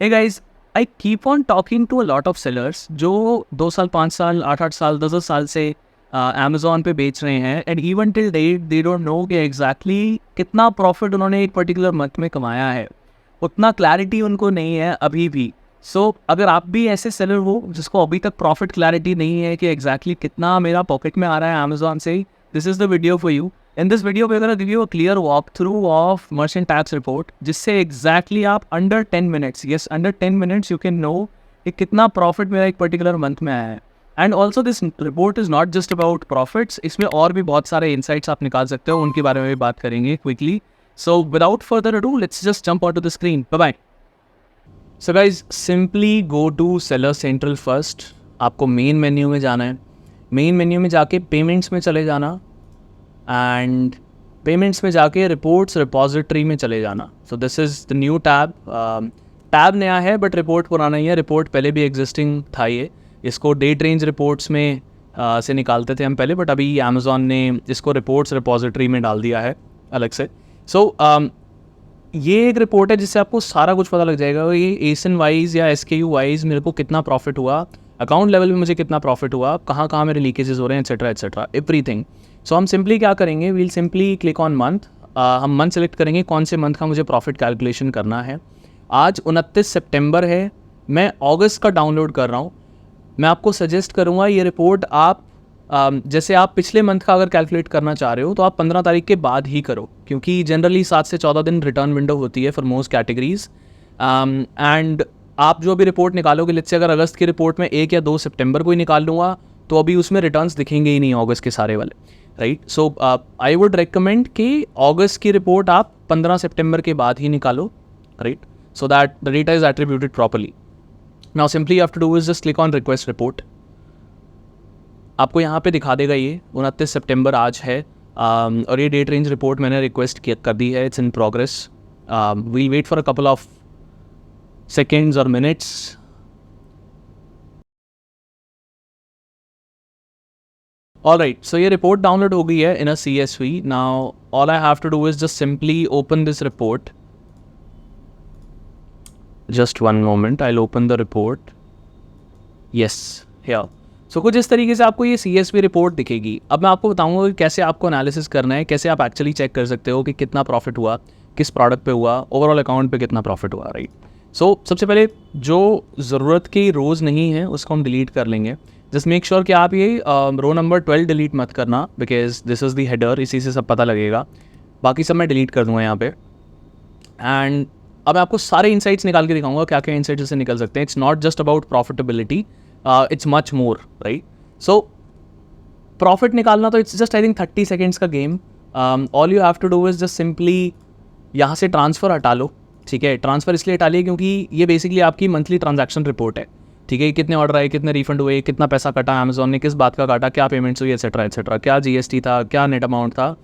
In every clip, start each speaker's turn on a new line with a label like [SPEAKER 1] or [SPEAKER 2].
[SPEAKER 1] Hey guys, I keep on talking to a lot of sellers जो 2 साल 5 साल 8 8 साल 10 10 साल से Amazon पे बेच रहे हैं and even till date they don't know कि एग्जैक्टली कितना प्रॉफिट उन्होंने एक पर्टिकुलर मंथ में कमाया है. उतना क्लैरिटी उनको नहीं है अभी भी. सो अगर आप भी ऐसे सेलर हो जिसको अभी तक प्रॉफिट क्लैरिटी नहीं है कि एग्जैक्टली कितना मेरा पॉकेट में आ रहा है Amazon से, this is the video for you. In this video पे अगर give you a clear walk through of merchant tax report जिससे एग्जैक्टली आप under 10 minutes, yes under 10 minutes you can know कि कितना प्रॉफिट मेरा एक पर्टिकुलर मंथ में आया है. And also this report is not just about profits, इसमें और भी बहुत सारे इंसाइट्स आप निकाल सकते हो, उनके बारे में भी बात करेंगे quickly. So without further ado let's just jump on to the screen. Bye bye. So guys simply go to seller central first. आपको मेन मेन्यू में जाना है. मेन मेन्यू में जाके पेमेंट्स में चले जाना एंड पेमेंट्स में जाके रिपोर्ट्स रिपॉजिटरी में चले जाना. So this is the new tab. Tab नया है बट रिपोर्ट पुराना ही है. रिपोर्ट पहले भी एग्जिस्टिंग था. ये इसको डेट रेंज रिपोर्ट्स में से निकालते थे हम पहले, बट अभी अमेज़ॉन ने इसको रिपोर्ट्स रिपॉजिटरी में डाल दिया है अलग से. सो ये एक रिपोर्ट है जिससे आपको सारा कुछ पता लग जाएगा. ये एसन वाइज या SKU वाइज मेरे को कितना प्रॉफिट हुआ, अकाउंट लेवल में मुझे कितना प्रॉफिट हुआ, कहाँ कहाँ मेरे लीकेजेस हो रहे हैं, एट्सेट्रा एट्सेट्रा एवरीथिंग. सो हम सिंपली क्या करेंगे, we'll simply click on month. हम मंथ सेलेक्ट करेंगे कौन से मंथ का मुझे प्रॉफिट कैलकुलेशन करना है. आज 29 सितंबर है, मैं अगस्त का डाउनलोड कर रहा हूँ. मैं आपको सजेस्ट करूँगा ये रिपोर्ट आप जैसे आप पिछले मंथ का अगर कैलकुलेट करना चाह रहे हो तो आप 15 तारीख के बाद ही करो, क्योंकि जनरली 7 से 14 दिन रिटर्न विंडो होती है फॉर मोस्ट कैटेगरीज. एंड आप जो भी रिपोर्ट निकालोगे, लेट्स से अगर अगस्त की रिपोर्ट में 1 या 2 सितंबर को ही निकाल लूँगा तो अभी उसमें रिटर्न्स दिखेंगे ही नहीं अगस्त के सारे वाले, right. So I would recommend कि अगस्त की रिपोर्ट आप 15 सितंबर के बाद ही निकालो, right, so that the data is attributed properly. Now simply you have to do is just click on request report. आपको यहाँ पे दिखा देगा ये 29 सितंबर आज है. और ये डेट रेंज रिपोर्ट मैंने रिक्वेस्ट कर दी है. It's in progress. We'll wait for a couple of seconds और मिनट्स. Alright, so ये report download हो गई है in a CSV. Now all I have to do is just simply open this report. Just one moment, I'll open the report. Yes, here. So कुछ इस तरीके से आपको ये CSV रिपोर्ट दिखेगी. अब मैं आपको बताऊंगा कि कैसे आपको एनालिसिस करना है, कैसे आप एक्चुअली चेक कर सकते हो कि कितना प्रॉफिट हुआ, किस प्रोडक्ट पे हुआ, ओवरऑल अकाउंट पे कितना प्रॉफिट हुआ, राइट. सो सबसे पहले जो ज़रूरत की रोज़ नहीं है उसको हम डिलीट कर लेंगे. जस्ट मेक श्योर कि आप ये रो नंबर 12 डिलीट मत करना, because this is the header, इसी से सब पता लगेगा. बाकी सब मैं डिलीट कर दूंगा यहाँ पे. एंड अब मैं आपको सारे इंसाइट्स निकाल के दिखाऊंगा क्या क्या इंसाइट्स से निकल सकते हैं. It's not just about profitability, it's much more, right. So profit निकालना तो it's just I think 30 seconds का game. All you have to do is just simply यहाँ से ट्रांसफ़र हटा लो, ठीक है. ट्रांसफ़र इसलिए हटा लिया क्योंकि ये बेसिकली आपकी मंथली ट्रांजैक्शन रिपोर्ट है, ठीक है. कितने ऑर्डर आए, कितने रिफंड हुए, कितना पैसा कटा अमेज़ॉन ने, किस बात का काटा, क्या पेमेंट्स हुई, एट्सेट्रा एट्सेट्रा, क्या GST था, क्या नेट अमाउंट था.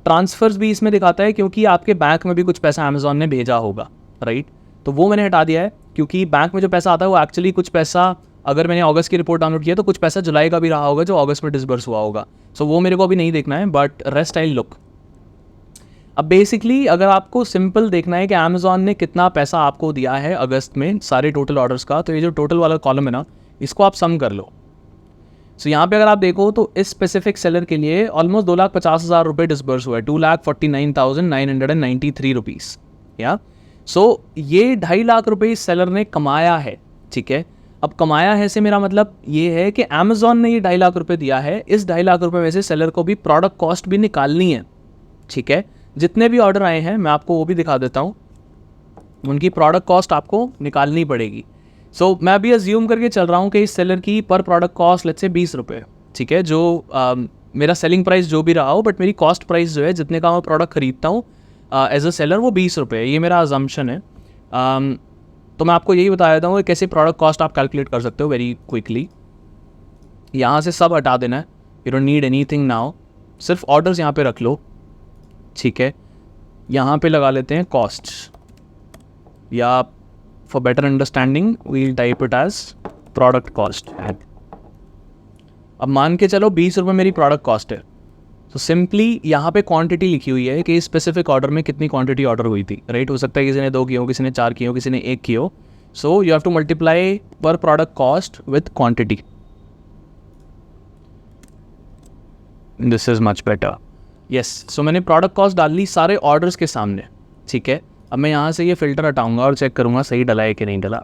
[SPEAKER 1] ट्रांसफ़र्स भी इसमें दिखाता है क्योंकि आपके बैंक में भी कुछ पैसा अमेज़ॉन ने भेजा होगा, राइट. तो वो मैंने हटा दिया है क्योंकि बैंक में जो पैसा आता है वो एक्चुअली कुछ पैसा, अगर मैंने अगस्त की रिपोर्ट डाउनलोड किया तो कुछ पैसा जुलाई का भी रहा होगा जो अगस्त में डिसबर्स हुआ होगा. सो वो मेरे को अभी नहीं देखना है, बट रेस्ट आई लुक. अब बेसिकली अगर आपको सिंपल देखना है कि अमेज़ॉन ने कितना पैसा आपको दिया है अगस्त में सारे टोटल ऑर्डर्स का, तो ये जो टोटल वाला कॉलम है ना, इसको आप सम कर लो. सो यहाँ पे अगर आप देखो तो इस स्पेसिफिक सेलर के लिए ऑलमोस्ट 2,50,000 रुपये डिसबर्स हुआ है, 2,49,993 रुपीज़, या. सो ये 2.5 लाख रुपये इस सेलर ने कमाया है, ठीक है. अब कमाया है से मेरा मतलब ये है कि अमेज़ॉन ने ये 2.5 लाख रुपये दिया है. इस 2.5 लाख रुपये में से सेलर को भी प्रोडक्ट कॉस्ट भी निकालनी है, ठीक है. जितने भी ऑर्डर आए हैं मैं आपको वो भी दिखा देता हूँ, उनकी प्रोडक्ट कॉस्ट आपको निकालनी पड़ेगी. सो मैं अभी अज्यूम करके चल रहा हूँ कि इस सेलर की पर प्रोडक्ट कॉस्ट लेट्स से 20 रुपये, ठीक है. जो मेरा सेलिंग प्राइस जो भी रहा हो, बट मेरी कॉस्ट प्राइस जो है जितने का मैं प्रोडक्ट खरीदता हूँ एज अ सेलर वो 20 रुपये, ये मेरा अजम्पशन है. तो मैं आपको यही बता देता हूँ कि कैसे प्रोडक्ट कॉस्ट आप कैलकुलेट कर सकते हो वेरी क्विकली. यहाँ से सब हटा देना है, you don't need anything now. सिर्फ ऑर्डर्स यहाँ पे रख लो, ठीक है. यहाँ पे लगा लेते हैं कॉस्ट, या for better understanding we'll type it as product cost. अब मान के चलो 20 रुपये मेरी प्रोडक्ट कॉस्ट है, तो सिंपली यहाँ पे क्वांटिटी लिखी हुई है कि इस स्पेसिफिक ऑर्डर में कितनी क्वांटिटी ऑर्डर हुई थी, राइट। हो सकता है किसी ने 2 किए हो, किसी ने 4 किए हो, किसी ने 1 किए हो। So you have to multiply पर product cost with quantity. This is much better. Yes, so मैंने प्रोडक्ट कॉस्ट डाल ली सारे ऑर्डर्स के सामने, ठीक है। अब मैं यहाँ से ये फिल्टर हटाऊंगा और चेक करूँगा सही डला है कि नहीं डला।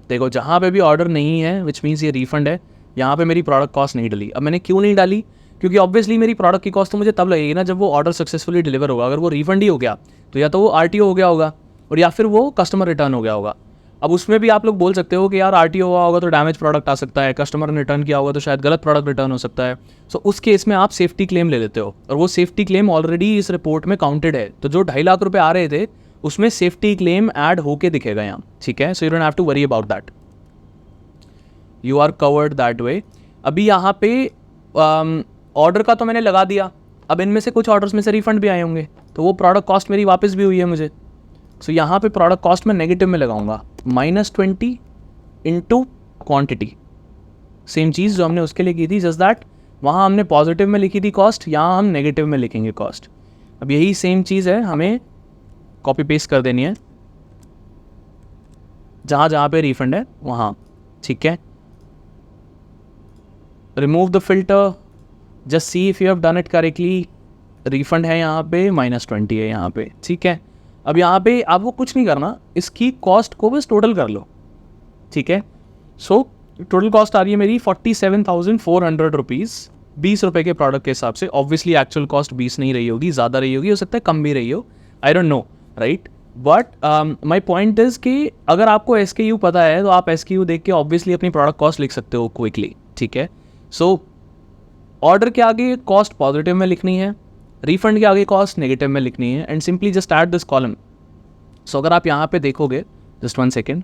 [SPEAKER 1] देखो जहाँ पे भी ऑर्डर नहीं है विच मीन्स ये रिफंड है, यहाँ पे मेरी प्रोडक्ट कॉस्ट नहीं डली। अब मैंने क्यों नहीं डाली, क्योंकि ऑब्वियसली मेरी प्रोडक्ट की कॉस्ट तो मुझे तब लगेगी ना जब वो ऑर्डर सक्सेसफुली डिलीवर होगा। अगर वो रिफंड ही हो गया तो या तो वो RTO हो गया होगा और या फिर वो कस्टमर रिटर्न हो गया होगा। अब उसमें भी आप लोग बोल सकते हो कि यार RTO हुआ होगा तो डैमेज प्रोडक्ट आ सकता है, कस्टमर ने रिटर्न किया होगा तो शायद गलत प्रोडक्ट रिटर्न हो सकता है। सो उस केस में आप सेफ्टी क्लेम ले लेते हो और वो सेफ्टी क्लेम ऑलरेडी इस रिपोर्ट में काउंटेड है। तो जो 2.5 लाख रुपए आ रहे थे उसमें सेफ्टी क्लेम ऐड होके दिखेगा यहाँ, ठीक है। So you don't have to worry about that, you are covered that way. अभी यहाँ पे ऑर्डर का तो मैंने लगा दिया, अब इनमें से कुछ ऑर्डर्स में से रिफंड भी आए होंगे तो वो प्रोडक्ट कॉस्ट मेरी वापस भी हुई है मुझे। सो यहाँ पे प्रोडक्ट कॉस्ट में नेगेटिव में लगाऊंगा -20 इंटू क्वान्टिटी। सेम चीज़ जो हमने उसके लिए की थी, जस्ट दैट वहाँ हमने पॉजिटिव में लिखी थी कॉस्ट, यहाँ हम नेगेटिव में लिखेंगे कॉस्ट। अब यही सेम चीज़ है, हमें कॉपी पेस्ट कर देनी है जहाँ जहाँ पे रिफंड है वहाँ, ठीक है। Remove the filter, just see if you have done it correctly. Refund है यहाँ पे, -20 है यहाँ पे, ठीक है। अब यहाँ पे आपको कुछ नहीं करना, इसकी कॉस्ट को बस टोटल कर लो, ठीक है। सो टोटल कॉस्ट आ रही है मेरी 47,400 रुपीज़, 20 रुपये के प्रोडक्ट के हिसाब से। ऑब्वियसली एक्चुअल कॉस्ट 20 नहीं रही होगी, ज़्यादा रही होगी, हो सकता है कम भी रही हो, I don't know, right. But my point is कि अगर आपको SKU पता है तो आप SKU देख के ऑब्वियसली अपनी प्रोडक्ट कॉस्ट लिख सकते हो क्विकली, ठीक है। सो ऑर्डर के आगे कॉस्ट पॉजिटिव में लिखनी है, रिफंड के आगे कॉस्ट नेगेटिव में लिखनी है, and simply just add this column. So अगर आप यहाँ पे देखोगे, जस्ट 1 सेकेंड,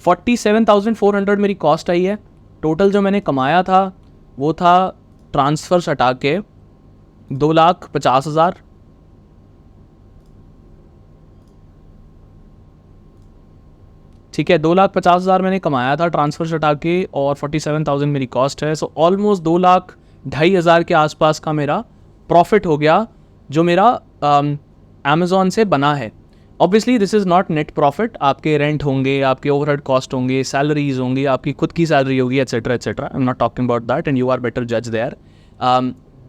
[SPEAKER 1] 47,400 मेरी कॉस्ट आई है। टोटल जो मैंने कमाया था वो था ट्रांसफ़र्स हटा के 2,50,000, ठीक है। 2,50,000 मैंने कमाया था ट्रांसफ़र हटा के और 47,000 मेरी कॉस्ट है। सो ऑलमोस्ट 2,02,500 के आसपास का मेरा प्रॉफिट हो गया जो मेरा अमेज़ॉन से बना है। Obviously this is not net profit, आपके रेंट होंगे, आपके ओवरहेड कॉस्ट होंगे, सैलरीज होंगी, आपकी खुद की सैलरी होगी, etcetera etcetera. I am not talking about that and you are better जज देयर।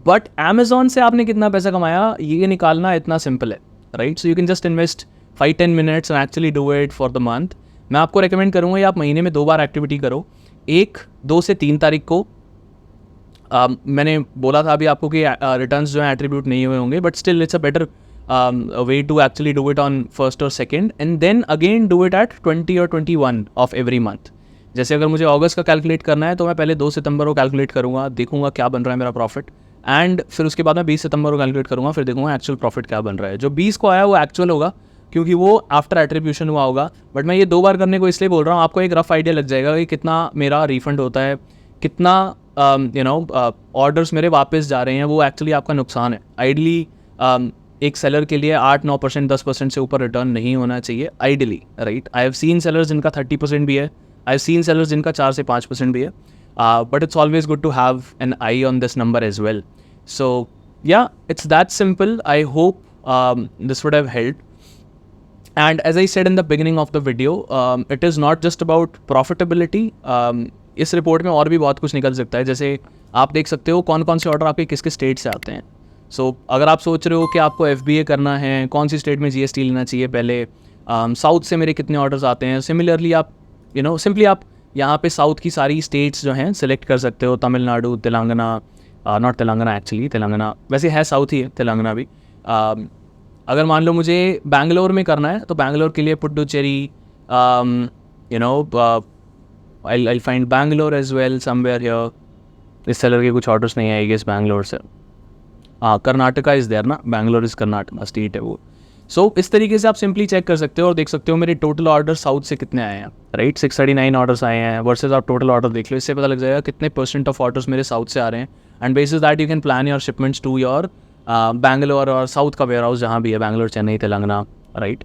[SPEAKER 1] बट अमेज़ॉन से आपने कितना पैसा कमाया ये निकालना इतना सिंपल है, right. So you can just invest 5-10 minutes and actually do it for the month. मैं आपको रेकमेंड करूँगा ये आप महीने में 2 बार एक्टिविटी करो, 1, 2 से 3 तारीख को। मैंने बोला था अभी आपको कि रिटर्न्स जो हैं एट्रीब्यूट नहीं हुए होंगे, but still it's a better way to actually do it on 1st or 2nd and then again do it at 20 or 21 of every month। जैसे अगर मुझे अगस्त का कैलकुलेट करना है तो मैं पहले 2 सितंबर को कैलकुलेट करूँगा, देखूंगा क्या बन रहा है मेरा प्रॉफिट, एंड फिर उसके बाद मैं 20 सितंबर को कैलकुलेट करूँगा, फिर देखूंगा एक्चुअल प्रॉफिट क्या बन रहा है। जो 20 को आया वो एक्चुअल होगा क्योंकि वो आफ्टर एट्रीब्यूशन हुआ होगा। बट मैं ये 2 बार करने को इसलिए बोल रहा हूँ, आपको एक रफ आइडिया लग जाएगा कि कितना मेरा रिफंड होता है, कितना ऑर्डर्स मेरे वापस जा रहे हैं, वो एक्चुअली आपका नुकसान है। आइडली एक सेलर के लिए 8-9%, 10% से ऊपर रिटर्न नहीं होना चाहिए ideally, right. I have seen sellers जिनका 30% भी है, आई हैव सीन सेलर्स जिनका 4 से 5% भी है, but it's always good to have an eye on this number as well. So या it's that simple. I hope this would have helped. And as I said in the beginning of the video, it is not just about profitability. इस report में और भी बहुत कुछ निकल सकता है। जैसे आप देख सकते हो कौन कौन से ऑर्डर आपके किस किस स्टेट से आते हैं। सो अगर आप सोच रहे हो कि आपको FBA करना है, कौन सी स्टेट में GST लेना चाहिए पहले, साउथ से मेरे कितने ऑर्डर्स आते हैं, सिमिलरली आप सिंपली आप यहाँ पे साउथ की सारी स्टेट्स जो हैं सिलेक्ट कर सकते हो। तमिलनाडु, तेलंगाना, नॉट तेलंगाना एक्चुअली, तेलंगाना वैसे है साउथ ही है, तेलंगाना भी। अगर मान लो मुझे बैंगलोर में करना है तो बैंगलोर के लिए Puducherry, I find Bangalore as well somewhere here. इस सेलर के कुछ ऑर्डर्स नहीं आएंगे इस बैंगलोर से। कर्नाटका इज़ देयर ना, बैंगलोर इज़ कर्नाटका स्टेट है वो। सो इस तरीके से आप सिंपली चेक कर सकते हो और देख सकते हो मेरे टोटल ऑर्डर साउथ से कितने आए हैं, राइट। 639 ऑर्डर्स आए हैं वर्सेज आप टोटल ऑर्डर देख लो, इससे पता लग जाएगा कितने % ऑफ ऑर्डर्स मेरे साउथ से आ रहे हैं। And basis that you can plan your shipments to your Bangalore और साउथ का वेयर हाउस जहाँ भी है, बैंगलोर, चेन्नई, तेलंगाना, राइट।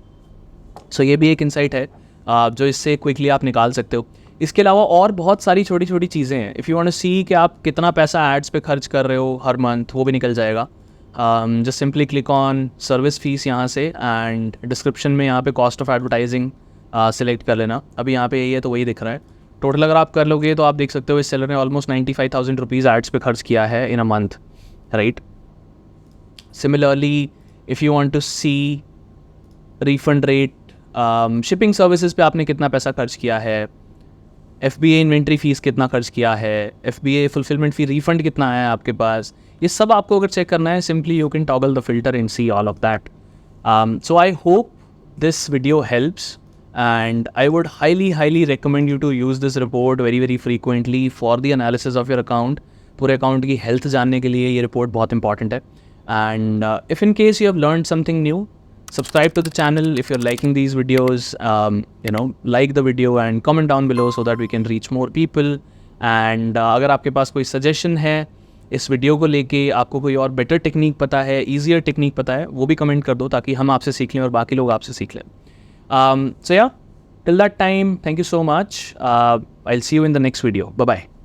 [SPEAKER 1] सो ये भी एक इंसाइट है जो इससे क्विकली आप निकाल सकते हो। इसके अलावा और बहुत सारी छोटी छोटी चीज़ें हैं. इफ़ यू वांट टू सी कि आप कितना पैसा एड्स पे खर्च कर रहे हो हर मंथ, वो भी निकल जाएगा. Just simply click on service fees यहाँ से, एंड डिस्क्रिप्शन में यहाँ पे कॉस्ट ऑफ एडवर्टाइजिंग सेलेक्ट कर लेना. अभी यहाँ पे यही है तो वही दिख रहा है. टोटल अगर आप कर लोगे तो आप देख सकते हो इस सेलर ने ऑलमोस्ट 95,000 रुपीज़ एड्स पे खर्च किया है in a month, right. Similarly if you want to see refund rate, shipping services पे आपने कितना पैसा खर्च किया है, FBA इन्वेंट्री फ़ीस कितना खर्च किया है, FBA फुलफिलमेंट फ़ी रिफंड कितना है आपके पास, ये सब आपको अगर चेक करना है, simply you can toggle the filter and see all of that. So I hope this video helps, and I would highly recommend you to use this report very frequently for the analysis of your account. पूरे account की health जानने के लिए ये report बहुत important है. And if in case you have learn something new, subscribe to the channel. If you're liking these videos, like the video and comment down below so that we can reach more people. And अगर आपके पास कोई suggestion है इस video को लेके, आपको कोई और बेटर टेक्निक पता है, ईजियर टेक्निक पता है, वो भी कमेंट कर दो ताकि हम आपसे सीख लें और बाकी लोग आपसे सीख लें. So yeah, till that time, thank you so much. I'll see you in the next video. Bye bye.